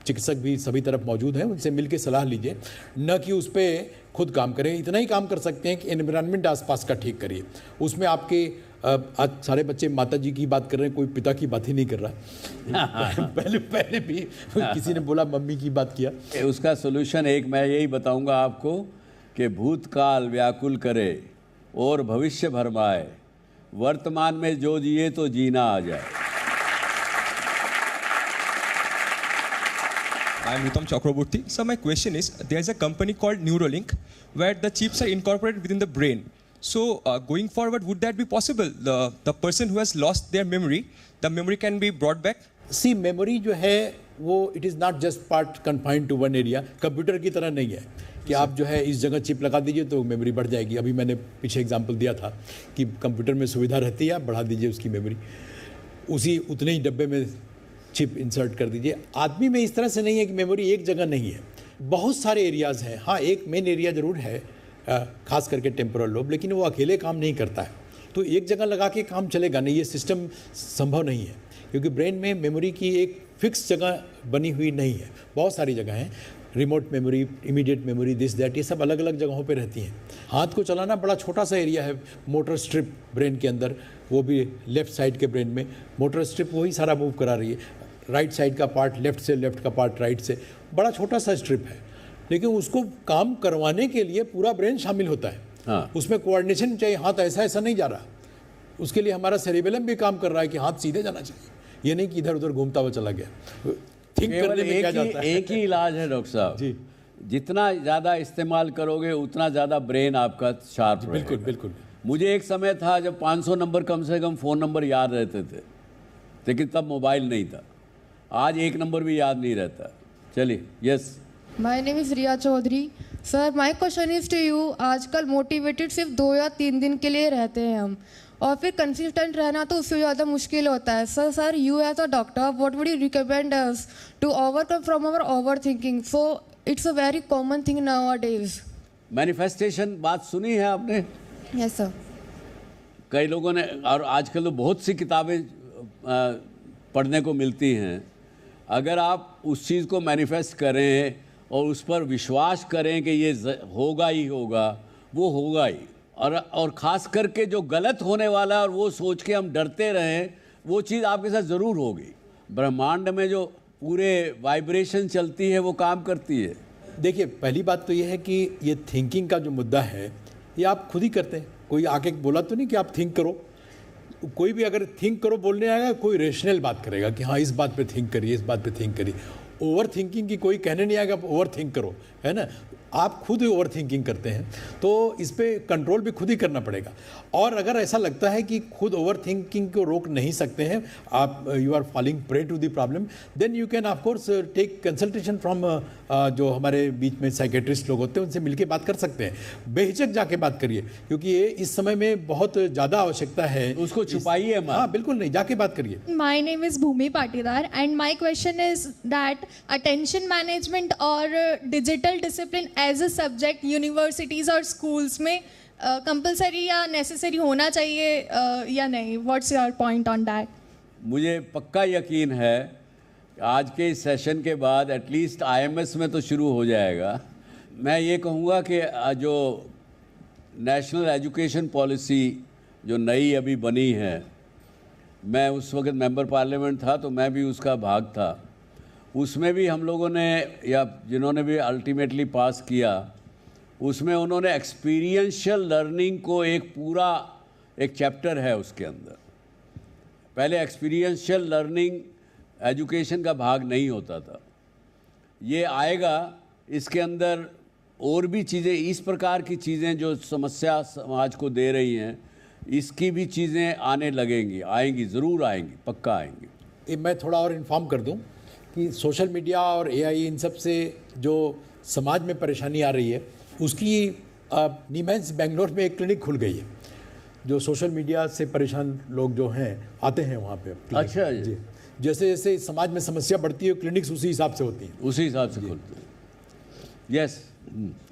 चिकित्सक भी सभी तरफ मौजूद हैं, उनसे मिल के सलाह लीजिए, न कि उस पर खुद काम करें। इतना ही काम कर सकते हैं कि एनवायरनमेंट आसपास का ठीक करिए। उसमें आपके आज सारे बच्चे माता जी की बात कर रहे हैं, कोई पिता की बात ही नहीं कर रहा। पहले भी किसी ने बोला मम्मी की बात किया। उसका सोल्यूशन एक मैं यही बताऊंगा आपको कि भूतकाल व्याकुल करे और भविष्य भरमाए, वर्तमान में जो जिए तो जीना आ जाए। I'm Uttam Chakraborty. So my question is, there's a company called Neuralink where the chips are incorporated within the brain. So going forward, would that be possible? The person who has lost their memory, the memory can be brought back? See memory जो है वो it is not just part confined to one area. Computer की तरह नहीं है कि आप जो है इस जगह चिप लगा दीजिए तो मेमोरी बढ़ जाएगी। अभी मैंने पीछे एग्जांपल दिया था कि कंप्यूटर में सुविधा रहती है, आप बढ़ा दीजिए उसकी मेमोरी, उसी उतने ही डब्बे में चिप इंसर्ट कर दीजिए। आदमी में इस तरह से नहीं है कि मेमोरी एक जगह नहीं है, बहुत सारे एरियाज़ हैं। हाँ, एक मेन एरिया ज़रूर है, खास करके टेम्पोरल लोब, लेकिन वो अकेले काम नहीं करता है, तो एक जगह लगा के काम चलेगा नहीं, ये सिस्टम संभव नहीं है, क्योंकि ब्रेन में मेमोरी की एक फिक्स जगह बनी हुई नहीं है, बहुत सारी जगह हैं, remote memory, immediate memory, this that, ये सब अलग अलग जगहों पे रहती हैं। हाथ को चलाना बड़ा छोटा सा एरिया है, मोटर स्ट्रिप ब्रेन के अंदर, वो भी लेफ्ट साइड के ब्रेन में मोटर स्ट्रिप वही सारा मूव करा रही है, राइट साइड का पार्ट लेफ्ट से, लेफ्ट का पार्ट राइट से, बड़ा छोटा सा स्ट्रिप है, लेकिन उसको काम करवाने के लिए पूरा ब्रेन शामिल होता है। हाँ। उसमें कोऑर्डिनेशन चाहिए, हाथ ऐसा ऐसा नहीं जा रहा, उसके लिए हमारा सेरिबेलम भी काम कर रहा है कि हाथ सीधे जाना चाहिए, ये नहीं कि इधर उधर घूमता हुआ चला गया। थिंक करने में क्या जाता है? एक ही इलाज है डॉक्टर साहब जी, जितना ज़्यादा इस्तेमाल करोगे उतना ज़्यादा ब्रेन आपका शार्प रहेगा। बिल्कुल बिल्कुल। मुझे एक समय था जब 500 नंबर कम से कम फ़ोन नंबर याद रहते थे, लेकिन तब मोबाइल नहीं था, आज एक नंबर भी याद नहीं रहता। चलिए, yes. My name is Riya Chaudhary. Sir, my question is to you, आजकल मोटिवेटेड सिर्फ 2 या 3 दिन के लिए रहते हैं हम, और फिर कंसिस्टेंट रहना तो उससे ज़्यादा मुश्किल होता है। Sir you as a doctor, what would you recommend us to overcome from our over thinking? So it's a very common thing nowadays. Manifestation बात सुनी है आपने? Yes sir. कई लोगों ने, और आजकल तो बहुत सी किताबें पढ़ने को मिलती हैं, अगर आप उस चीज़ को मैनिफेस्ट करें और उस पर विश्वास करें कि ये होगा ही होगा, वो होगा ही। और ख़ास करके जो गलत होने वाला है और वो सोच के हम डरते रहें, वो चीज़ आपके साथ ज़रूर होगी। ब्रह्मांड में जो पूरे वाइब्रेशन चलती है वो काम करती है। देखिए, पहली बात तो ये है कि ये थिंकिंग का जो मुद्दा है ये आप खुद ही करते हैं, कोई आके बोला तो नहीं कि आप थिंक करो। कोई भी अगर थिंक करो बोलने आएगा, कोई रेशनल बात करेगा कि हाँ इस बात पे थिंक करिए, इस बात पे थिंक करिए। ओवर थिंकिंग की कोई कहने नहीं आएगा ओवर थिंक करो, है ना, आप खुद ओवर थिंकिंग करते हैं, तो इस पर कंट्रोल भी खुद ही करना पड़ेगा। और अगर ऐसा लगता है कि खुद ओवर थिंकिंग को रोक नहीं सकते हैं आप, you are falling prey to the problem, then you can of course take consultation from जो हमारे बीच में साइकेट्रिस्ट लोग होते हैं, उनसे मिलके बात कर सकते हैं। बेहिचक जाके बात करिए, क्योंकि ये इस समय में बहुत ज़्यादा आवश्यकता है। उसको छुपाइए मत। हाँ बिल्कुल नहीं, जाके बात करिए। My name is Bhumi Patidar and my question is that attention management और digital discipline as a subject universities और स्कूल्स में कंपलसरी या नेसेसरी होना चाहिए या नहीं? What's your point on that? मुझे पक्का यकीन है आज के इस सेशन के बाद एटलीस्ट IMS में तो शुरू हो जाएगा। मैं ये कहूँगा कि जो नेशनल एजुकेशन पॉलिसी जो नई अभी बनी है, मैं उस वक्त मेंबर पार्लियामेंट था तो मैं भी उसका भाग था, उसमें भी हम लोगों ने, या जिन्होंने भी अल्टीमेटली पास किया, उसमें उन्होंने एक्सपीरियंशियल लर्निंग को एक पूरा एक चैप्टर है उसके अंदर। पहले एक्सपीरियंशियल लर्निंग एजुकेशन का भाग नहीं होता था, ये आएगा। इसके अंदर और भी चीज़ें, इस प्रकार की चीज़ें जो समस्या समाज को दे रही हैं, इसकी भी चीज़ें आने लगेंगी, आएंगी, ज़रूर आएंगी, पक्का आएंगी। मैं थोड़ा और इन्फॉर्म कर दूं कि सोशल मीडिया और AI इन सब से जो समाज में परेशानी आ रही है, उसकी नीमेंस बेंगलोर में एक क्लिनिक खुल गई है, जो सोशल मीडिया से परेशान लोग जो हैं आते हैं वहाँ पे। अच्छा जी, जैसे जैसे समाज में समस्या बढ़ती है, क्लिनिक्स उसी हिसाब से होती हैं, उसी हिसाब से खुलते हैं। यस,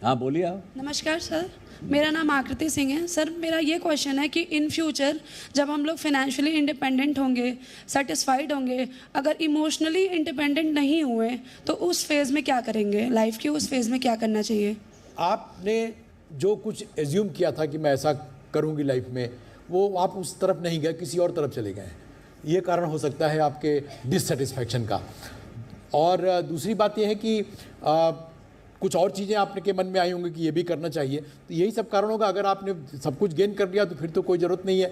हाँ बोलिए आप। नमस्कार सर, मेरा नाम आकृति सिंह है। सर मेरा ये क्वेश्चन है कि इन फ्यूचर जब हम लोग फाइनेंशियली इंडिपेंडेंट होंगे, सेटिस्फाइड होंगे, अगर इमोशनली इंडिपेंडेंट नहीं हुए तो उस फेज़ में क्या करेंगे? लाइफ के उस फेज़ में क्या करना चाहिए? आपने जो कुछ एज्यूम किया था कि मैं ऐसा करूंगी लाइफ में, वो आप उस तरफ नहीं गए, किसी और तरफ चले गए हैं। ये कारण हो सकता है आपके डिससेटिस्फैक्शन का। और दूसरी बात ये है कि कुछ और चीज़ें आपने के मन में आई होंगी कि ये भी करना चाहिए। तो यही सब कारण होगा। अगर आपने सब कुछ गेन कर लिया तो फिर तो कोई ज़रूरत नहीं है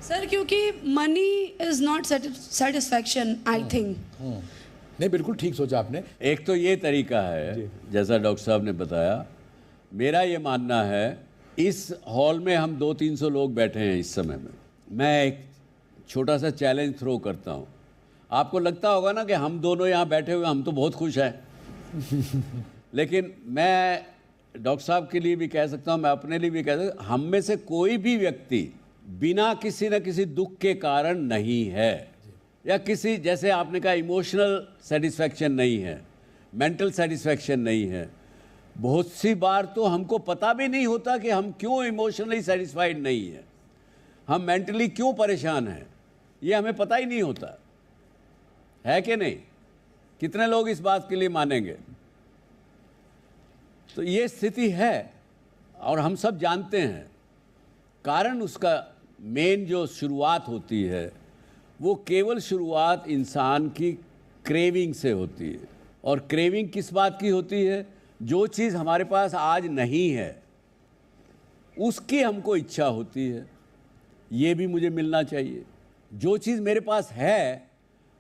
सर, क्योंकि money is not satisfaction, I think. नहीं, बिल्कुल ठीक सोचा आपने। एक तो ये तरीका है, जैसा डॉक्टर साहब ने बताया। मेरा ये मानना है, इस हॉल में हम 200-300 लोग बैठे हैं इस समय में। मैं एक छोटा सा चैलेंज थ्रो करता हूँ। आपको लगता होगा ना कि हम दोनों यहाँ बैठे हुए हम तो बहुत खुश हैं लेकिन मैं डॉक्टर साहब के लिए भी कह सकता हूँ, मैं अपने लिए भी कह सकता हूँ, हम में से कोई भी व्यक्ति बिना किसी न किसी दुख के कारण नहीं है, या किसी, जैसे आपने कहा, इमोशनल सेटिस्फैक्शन नहीं है, मेंटल सेटिस्फैक्शन नहीं है। बहुत सी बार तो हमको पता भी नहीं होता कि हम क्यों इमोशनली सेटिस्फाइड नहीं है, हम मेंटली क्यों परेशान हैं, ये हमें पता ही नहीं होता है कि नहीं? कितने लोग इस बात के लिए मानेंगे? तो ये स्थिति है और हम सब जानते हैं। कारण उसका मेन जो शुरुआत होती है, वो केवल शुरुआत इंसान की क्रेविंग से होती है। और क्रेविंग किस बात की होती है? जो चीज़ हमारे पास आज नहीं है उसकी हमको इच्छा होती है, ये भी मुझे मिलना चाहिए। जो चीज़ मेरे पास है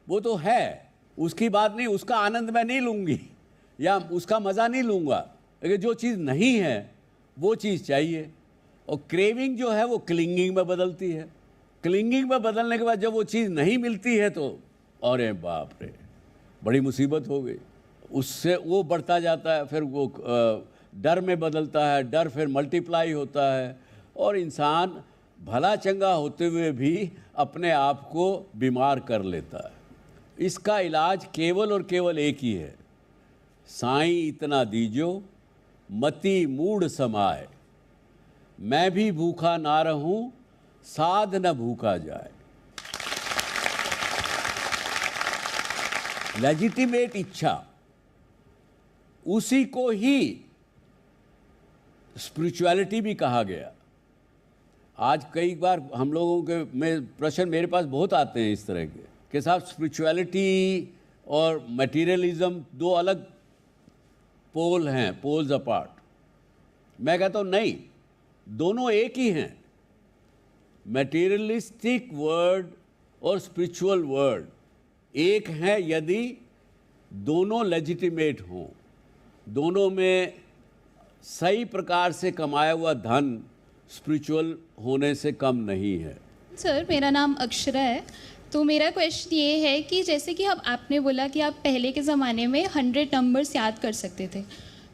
वो तो है, उसकी बात नहीं, उसका आनंद मैं नहीं लूँगी या उसका मज़ा नहीं लूँगा, लेकिन जो चीज़ नहीं है वो चीज़ चाहिए। और क्रेविंग जो है वो क्लिंगिंग में बदलती है। क्लिंगिंग में बदलने के बाद जब वो चीज़ नहीं मिलती है तो अरे बाप रे, बड़ी मुसीबत हो गई। उससे वो बढ़ता जाता है, फिर वो डर में बदलता है, डर फिर मल्टीप्लाई होता है और इंसान भला चंगा होते हुए भी अपने आप को बीमार कर लेता है। इसका इलाज केवल और केवल एक ही है, साईं इतना दीजो मति मूढ़ समाए, मैं भी भूखा ना रहूं साध न भूखा जाए। लेजिटिमेट इच्छा, उसी को ही स्पिरिचुअलिटी भी कहा गया। आज कई बार हम लोगों के में प्रश्न मेरे पास बहुत आते हैं इस तरह के कि साहब स्पिरिचुअलिटी और मटेरियलिज्म दो अलग पोल हैं, पोल्स अपार्ट। मैं कहता हूँ नहीं, दोनों एक ही हैं। मटेरियलिस्टिक वर्ड और स्पिरिचुअल वर्ड एक है यदि दोनों लेजिटिमेट हों, दोनों में सही प्रकार से कमाया हुआ धन स्पिरिचुअल होने से कम नहीं है। सर मेरा नाम अक्षरा है। तो मेरा क्वेश्चन ये है कि जैसे कि अब आपने बोला कि आप पहले के ज़माने में 100 नंबर्स याद कर सकते थे,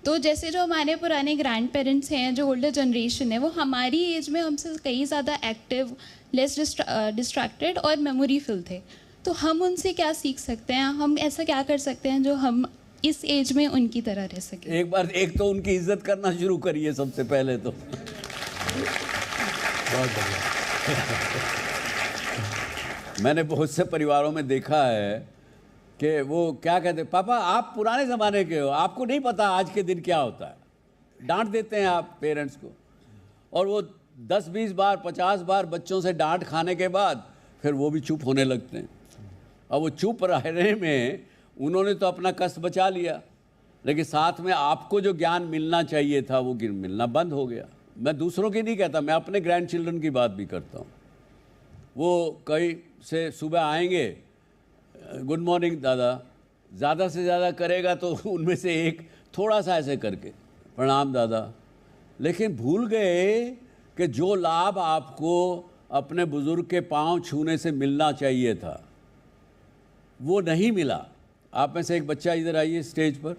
तो जैसे जो हमारे पुराने ग्रैंड पेरेंट्स हैं, जो ओल्डर जनरेशन है, वो हमारी एज में हमसे कई ज़्यादा एक्टिव, लेस डिस्ट्रैक्टेड और मेमोरी फिल थे। तो हम उनसे क्या सीख सकते हैं? हम ऐसा क्या कर सकते हैं जो हम इस एज में उनकी तरह रह सकें? एक तो उनकी इज्जत करना शुरू करिए सबसे पहले तो। बहुत बढ़िया। मैंने बहुत से परिवारों में देखा है कि वो क्या कहते हैं, पापा आप पुराने ज़माने के हो, आपको नहीं पता आज के दिन क्या होता है। डांट देते हैं आप पेरेंट्स को, और वो 10-20 बार 50 बार बच्चों से डांट खाने के बाद फिर वो भी चुप होने लगते हैं। और वो चुप रहने में उन्होंने तो अपना कष्ट बचा लिया, लेकिन साथ में आपको जो ज्ञान मिलना चाहिए था वो मिलना बंद हो गया। मैं दूसरों की नहीं कहता, मैं अपने ग्रैंड चिल्ड्रन की बात भी करता हूँ। वो कहीं से सुबह आएंगे, गुड मॉर्निंग दादा, ज़्यादा से ज़्यादा करेगा तो उनमें से एक थोड़ा सा ऐसे करके प्रणाम दादा, लेकिन भूल गए कि जो लाभ आपको अपने बुज़ुर्ग के पांव छूने से मिलना चाहिए था वो नहीं मिला। आप में से एक बच्चा इधर आइए स्टेज पर,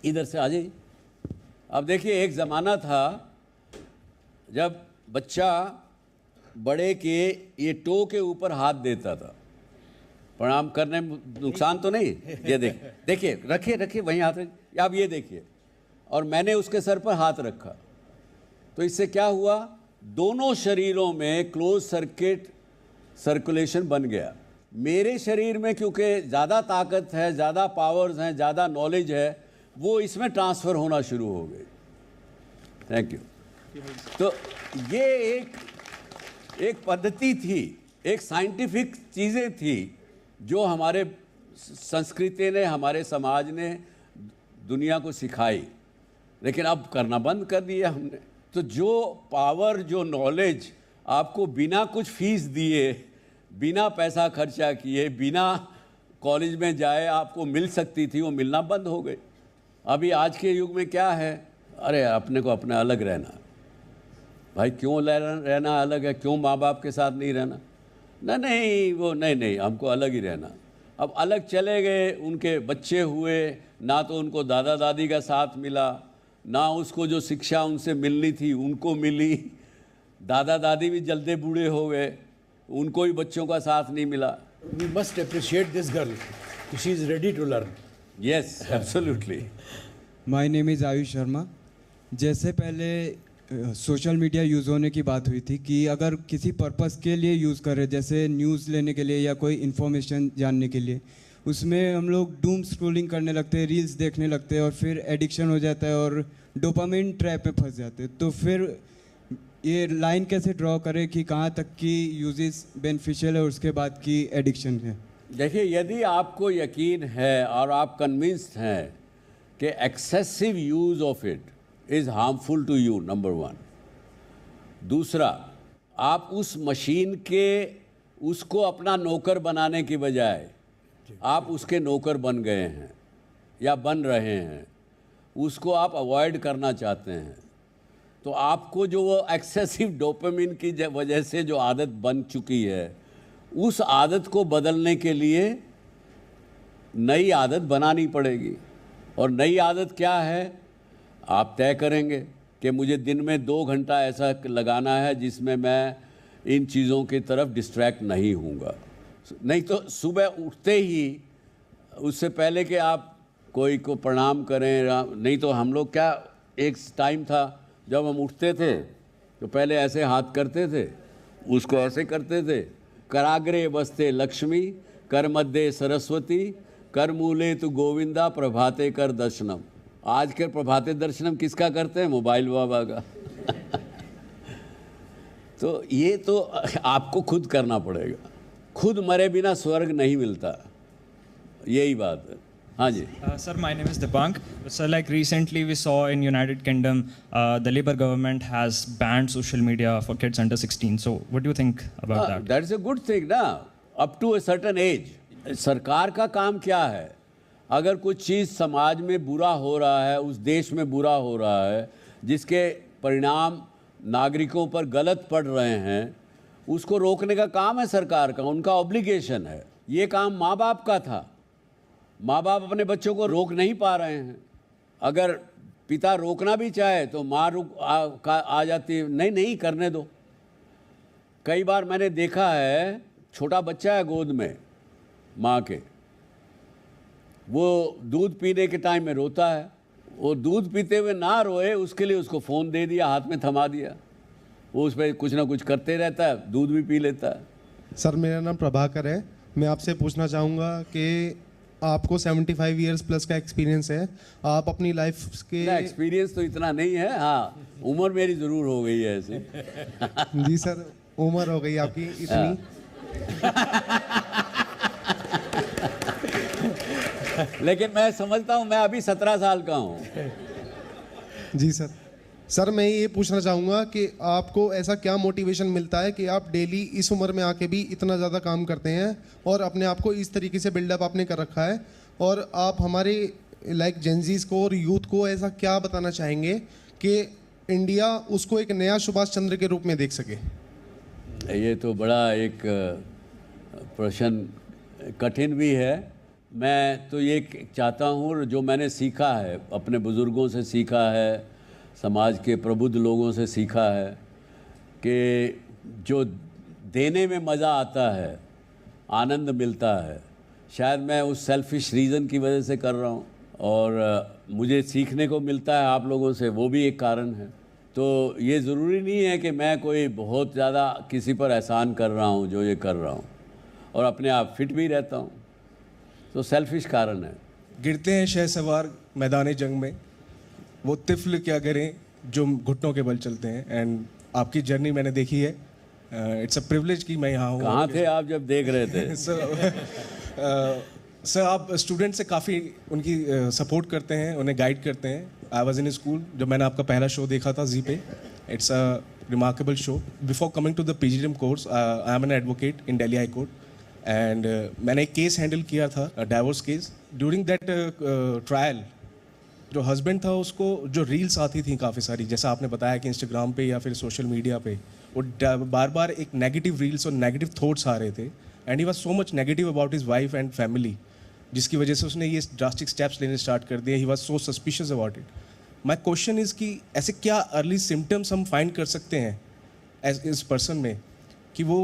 इधर से आ जाइए। अब देखिए, एक ज़माना था जब बच्चा बड़े के ये टो के ऊपर हाथ देता था प्रणाम करने में नुकसान तो नहीं। ये देखिए, रखिए वहीं हाथ रखिए, आप ये देखिए, और मैंने उसके सर पर हाथ रखा, तो इससे क्या हुआ, दोनों शरीरों में क्लोज सर्किट सर्कुलेशन बन गया। मेरे शरीर में क्योंकि ज़्यादा ताकत है, ज़्यादा पावर्स हैं, ज़्यादा नॉलेज है, वो इसमें ट्रांसफ़र होना शुरू हो गई। Thank you. तो ये एक पद्धति थी, एक साइंटिफिक चीज़ें थी जो हमारे संस्कृति ने, हमारे समाज ने दुनिया को सिखाई, लेकिन अब करना बंद कर दिया हमने। तो जो पावर, जो नॉलेज आपको बिना कुछ फीस दिए, बिना पैसा खर्चा किए, बिना कॉलेज में जाए आपको मिल सकती थी, वो मिलना बंद हो गई। अभी आज के युग में क्या है, अरे अपने को अपने अलग रहना। भाई क्यों रहना अलग है, क्यों माँ बाप के साथ नहीं रहना? नहीं, हमको अलग ही रहना। अब अलग चले गए, उनके बच्चे हुए, ना तो उनको दादा दादी का साथ मिला, ना उसको जो शिक्षा उनसे मिलनी थी उनको मिली। दादा दादी भी जल्दी बूढ़े हो गए, उनको भी बच्चों का साथ नहीं मिला। We must appreciate this girl. She is ready to learn. Yes, absolutely. My name is Ayush Sharma. जैसे पहले सोशल मीडिया यूज़ होने की बात हुई थी कि अगर किसी पर्पस के लिए यूज़ करें, जैसे न्यूज़ लेने के लिए या कोई इन्फॉर्मेशन जानने के लिए, उसमें हम लोग डूम स्क्रॉलिंग करने लगते हैं, रील्स देखने लगते हैं और फिर एडिक्शन हो जाता है और डोपामिन ट्रैप में फंस जाते हैं। तो फिर ये लाइन कैसे ड्रॉ करें कि कहाँ तक की यूजेस बेनिफिशियल है और उसके बाद की एडिक्शन है? देखिए, यदि आपको यकीन है और आप कन्विंस्ड हैं कि excessive use of it is harmful to you, number 1। दूसरा, आप उस मशीन के उसको अपना नौकर बनाने की बजाय आप उसके नौकर बन गए हैं या बन रहे हैं, उसको आप अवॉइड करना चाहते हैं, तो आपको जो वो एक्सेसिव डोपामिन की वजह से जो आदत बन चुकी है, उस आदत को बदलने के लिए नई आदत बनानी पड़ेगी। और नई आदत क्या है, आप तय करेंगे कि मुझे दिन में 2 घंटा ऐसा लगाना है जिसमें मैं इन चीज़ों की तरफ डिस्ट्रैक्ट नहीं होऊंगा। नहीं तो सुबह उठते ही, उससे पहले कि आप कोई को प्रणाम करें, नहीं तो हम लोग क्या, एक टाइम था जब हम उठते थे तो पहले ऐसे हाथ करते थे, उसको ऐसे करते थे, कराग्रे बसते लक्ष्मी, कर मध्य सरस्वती, कर मूले तु गोविंदा, प्रभाते कर दर्शनम। आज के प्रभाते दर्शनम किसका करते हैं? मोबाइल बाबा का। तो ये तो आपको खुद करना पड़ेगा, खुद मरे बिना स्वर्ग नहीं मिलता, यही बात है। हाँ जी। Sir, my name is Dipank. So like recently we saw in United Kingdom, the Labour government has banned social media for kids under 16. So what do you think about that? That is a good thing ना, up to a certain age। सरकार का काम क्या है, अगर कुछ चीज़ समाज में बुरा हो रहा है, उस देश में बुरा हो रहा है, जिसके परिणाम नागरिकों पर गलत पड़ रहे हैं, उसको रोकने का काम है सरकार का, उनका ऑब्लिगेशन है। ये काम माँ बाप का था, माँ बाप अपने बच्चों को रोक नहीं पा रहे हैं। अगर पिता रोकना भी चाहे तो माँ आ जाती है, नहीं करने दो। कई बार मैंने देखा है, छोटा बच्चा है गोद में माँ के, वो दूध पीने के टाइम में रोता है, वो दूध पीते हुए ना रोए उसके लिए उसको फ़ोन दे दिया, हाथ में थमा दिया, वो उस पर कुछ ना कुछ करते रहता है, दूध भी पी लेता है। सर, मेरा नाम प्रभाकर है। मैं आपसे पूछना चाहूँगा कि आपको 75 इयर्स प्लस का एक्सपीरियंस है, आप अपनी लाइफ के... एक्सपीरियंस तो इतना नहीं है, हाँ उम्र मेरी ज़रूर हो गई है ऐसे। जी सर, उम्र हो गई आपकी इतनी। लेकिन मैं समझता हूँ मैं अभी 17 साल का हूँ। जी सर। सर, मैं ये पूछना चाहूँगा कि आपको ऐसा क्या मोटिवेशन मिलता है कि आप डेली इस उम्र में आके भी इतना ज़्यादा काम करते हैं और अपने आप को इस तरीके से बिल्डअप आपने कर रखा है, और आप हमारे लाइक जेंजीज को और यूथ को ऐसा क्या बताना चाहेंगे कि इंडिया उसको एक नया सुभाष चंद्र के रूप में देख सके? ये तो बड़ा एक प्रश्न कठिन भी है। मैं तो ये चाहता हूँ, जो मैंने सीखा है, अपने बुज़ुर्गों से सीखा है, समाज के प्रबुद्ध लोगों से सीखा है, कि जो देने में मज़ा आता है आनंद मिलता है। शायद मैं उस सेल्फिश रीज़न की वजह से कर रहा हूँ, और मुझे सीखने को मिलता है आप लोगों से, वो भी एक कारण है। तो ये ज़रूरी नहीं है कि मैं कोई बहुत ज़्यादा किसी पर एहसान कर रहा हूँ जो ये कर रहा हूँ, और अपने आप फिट भी रहता हूँ, तो सेल्फिश कारण है। गिरते हैं शहसवार मैदान जंग में, वो तिफल क्या करें जो घुटनों के बल चलते हैं। एंड आपकी जर्नी मैंने देखी है, इट्स अ प्रिविलेज कि मैं यहाँ हूँ। कहाँ थे आप जब देख रहे थे? सर आप स्टूडेंट से काफ़ी उनकी सपोर्ट करते हैं, उन्हें गाइड करते हैं। आई वॉज इन स्कूल जब मैंने आपका पहला शो देखा था जी पे, it's a remarkable show. Before coming to the PGDM course, I am an advocate in Delhi high court, and मैंने एक केस हैंडल किया था, divorce case. During that trial जो हस्बैंड था उसको जो रील्स आती थी काफ़ी सारी, जैसा आपने बताया कि इंस्टाग्राम पे या फिर सोशल मीडिया पे, वो बार बार एक नेगेटिव रील्स और नेगेटिव थॉट्स आ रहे थे। And he was so much negative about his wife and family, जिसकी वजह से उसने ये ड्रास्टिक स्टेप्स लेने स्टार्ट कर दिए। He was so suspicious about it. My question is कि ऐसे क्या अर्ली सिम्टम्स हम फाइंड कर सकते हैं एज इस पर्सन में कि वो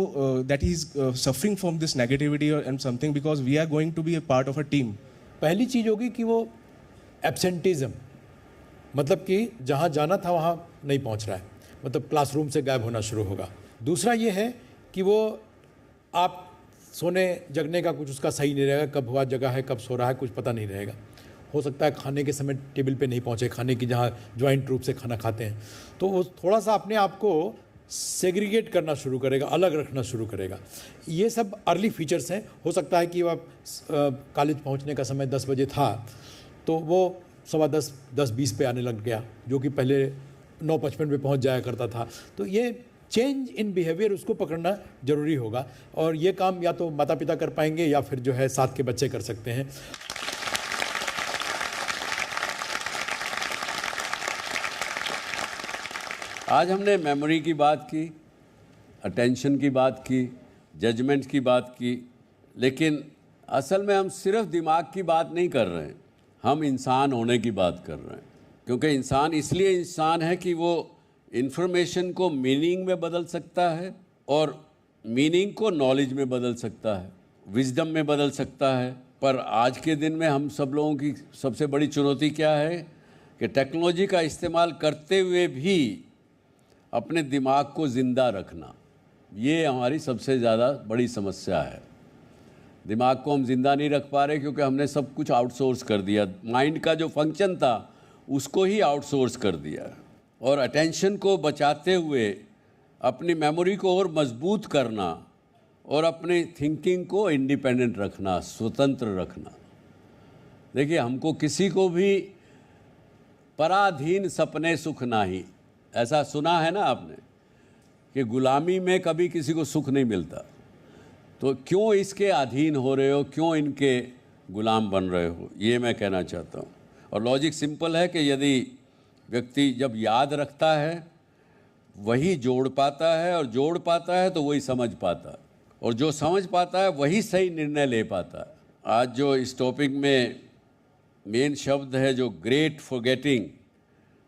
that he is suffering from this negativity and something, because we are going to be a part of a team. पहली चीज़ होगी कि वो एब्सेंटिज्म, मतलब कि जहाँ जाना था वहाँ नहीं पहुँच रहा है, मतलब क्लासरूम से गायब होना शुरू होगा। दूसरा ये है कि वो आप सोने जगने का कुछ उसका सही नहीं रहेगा, कब हुआ जगह है, कब सो रहा है, कुछ पता नहीं रहेगा। हो सकता है खाने के समय टेबल पे नहीं पहुँचे, खाने की जहाँ ज्वाइंट रूप से खाना खाते हैं, तो वो थोड़ा सा अपने आप को सेग्रीगेट करना शुरू करेगा, अलग रखना शुरू करेगा। ये सब अर्ली फीचर्स हैं। हो सकता है कि वह कॉलेज पहुँचने का समय 10 बजे था तो वो 10:15, 10:20 पे आने लग गया, जो कि पहले 9:55 पे पहुँच जाया करता था। तो ये चेंज इन बिहेवियर उसको पकड़ना ज़रूरी होगा, और ये काम या तो माता पिता कर पाएंगे या फिर जो है साथ के बच्चे कर सकते हैं। आज हमने मेमोरी की बात की, अटेंशन की बात की, जजमेंट की बात की, लेकिन असल में हम सिर्फ दिमाग की बात नहीं कर रहे हैं, हम इंसान होने की बात कर रहे हैं। क्योंकि इंसान इसलिए इंसान है कि वो इन्फॉर्मेशन को मीनिंग में बदल सकता है, और मीनिंग को नॉलेज में बदल सकता है, विजडम में बदल सकता है। पर आज के दिन में हम सब लोगों की सबसे बड़ी चुनौती क्या है कि टेक्नोलॉजी का इस्तेमाल करते हुए भी अपने दिमाग को ज़िंदा रखना, ये हमारी सबसे ज़्यादा बड़ी समस्या है। दिमाग को हम ज़िंदा नहीं रख पा रहे क्योंकि हमने सब कुछ आउटसोर्स कर दिया। माइंड का जो फंक्शन था उसको ही आउटसोर्स कर दिया, और अटेंशन को बचाते हुए अपनी मेमोरी को और मजबूत करना और अपनी थिंकिंग को इंडिपेंडेंट रखना, स्वतंत्र रखना। देखिए, हमको किसी को भी पराधीन सपने सुख नाही, ऐसा सुना है ना आपने कि गुलामी में कभी किसी को सुख नहीं मिलता। तो क्यों इसके अधीन हो रहे हो, क्यों इनके गुलाम बन रहे हो, ये मैं कहना चाहता हूँ। और लॉजिक सिंपल है कि यदि व्यक्ति जब याद रखता है वही जोड़ पाता है, और जोड़ पाता है तो वही समझ पाता है, और जो समझ पाता है वही सही निर्णय ले पाता है। आज जो इस टॉपिक में मेन शब्द है जो ग्रेट फॉरगेटिंग,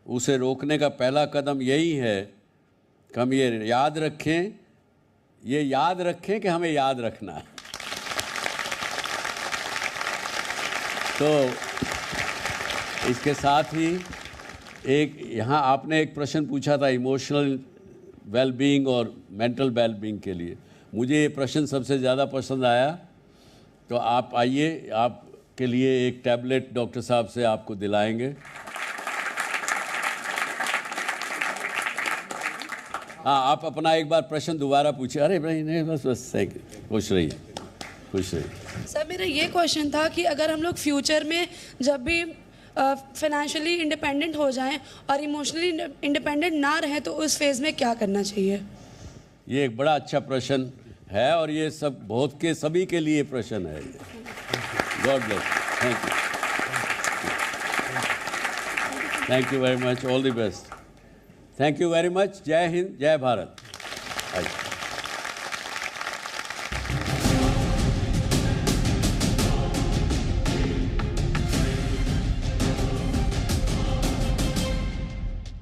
उसे रोकने का पहला कदम यही है कि हम ये याद रखें कि हमें याद रखना है। तो इसके साथ ही एक यहाँ आपने एक प्रश्न पूछा था इमोशनल वेलबींग और मेंटल वेलबींग के लिए। मुझे ये प्रश्न सबसे ज़्यादा पसंद आया, तो आप आइए, आपके लिए एक टैबलेट डॉक्टर साहब से आपको दिलाएंगे। हाँ, आप अपना एक बार प्रश्न दोबारा पूछिए। अरे भाई नहीं, बस थैंक यू, खुश रहिए, खुश रहिए। सर, मेरा ये क्वेश्चन था कि अगर हम लोग फ्यूचर में जब भी फाइनेंशियली इंडिपेंडेंट हो जाएं और इमोशनली इंडिपेंडेंट ना रहें तो उस फेज़ में क्या करना चाहिए? ये एक बड़ा अच्छा प्रश्न है, और ये सब बहुत के सभी के लिए प्रश्न है। God bless, thank you, thank you very much, all the best, thank you very much. जय हिंद, जय भारत।